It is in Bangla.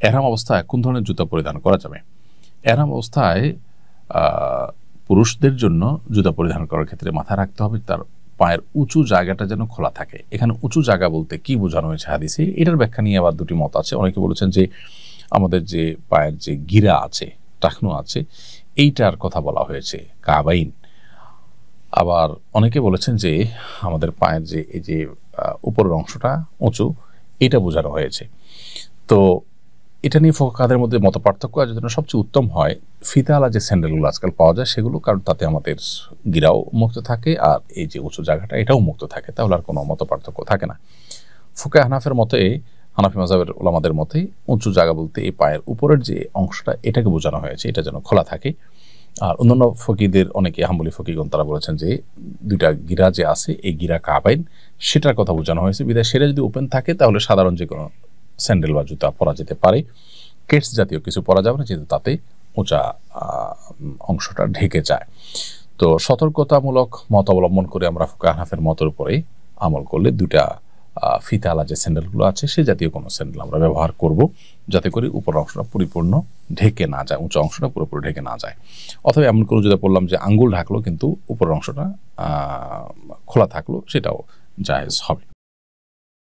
এহরাম অবস্থায় কোন ধরনের জুতা পরিধান করা যাবে? এহরাম অবস্থায় পুরুষদের জন্য জুতা পরিধান করার ক্ষেত্রে মাথায় রাখতে হবে তার পায়ের উঁচু জায়গাটা যেন খোলা থাকে। এখানে উঁচু জায়গা বলতে কি বোঝানো হয়েছে হাদিসে, এটার ব্যাখ্যা নিয়ে আবার দুটি মত আছে। অনেকে বলেছেন যে আমাদের যে পায়ের যে গিরা আছে, টাকনু আছে, এইটার কথা বলা হয়েছে কাবাইন। আবার অনেকে বলেছেন যে আমাদের পায়ের যে এই যে উপরের অংশটা উঁচু, এটা বোঝানো হয়েছে। তো এটা নিয়ে ফুকাহাদের মধ্যে মত পার্থক্য আছে। জন্য সবচেয়ে উত্তম হয় ফিতাওয়ালা যে স্যান্ডেলগুলো আজকাল পাওয়া যায় সেগুলো, কারণ তাতে আমাদের গিরাও মুক্ত থাকে আর এই যে উঁচু জায়গাটা এটাও মুক্ত থাকে, তাহলে আর কোনো মত পার্থক্য থাকে না। ফুকায়ে হানাফের মতে, হানাফি মাযহাবের উলামাদের মতে উঁচু জায়গা বলতে এই পায়ের উপরের যে অংশটা এটাকে বোঝানো হয়েছে, এটা যেন খোলা থাকে। আর অন্যান্য ফকিদের অনেকে হাম্বলি ফকিগণ তারা বলেছেন যে দুইটা গিরা যে আছে এই গিরা কাবাইন সেটার কথা বোঝানো হয়েছে। বিধায় সেটা যদি ওপেন থাকে তাহলে সাধারণ যে কোনো স্যান্ডেল বা জুতা পরা যেতে পারে, কেটস জাতীয় কিছু পরা যাবে না, যেহেতু তাতে উঁচা অংশটা ঢেকে যায়। তো সতর্কতামূলক মত অবলম্বন করে আমরা ফুকায়ে হানাফির মতের উপরে আমল করলে দুটা ফিতাওয়ালা যে স্যান্ডেলগুলো আছে সে জাতীয় কোনো স্যান্ডেল আমরা ব্যবহার করব, যাতে করে উপর অংশটা পরিপূর্ণ ঢেকে না যায়, উঁচু অংশটা পুরোপুরি ঢেকে না যায়। অথবা এমন কোনো যেটা বললাম যে আঙ্গুল ঢাকলো কিন্তু উপরের অংশটা খোলা থাকলো, সেটাও জায়েজ হবে।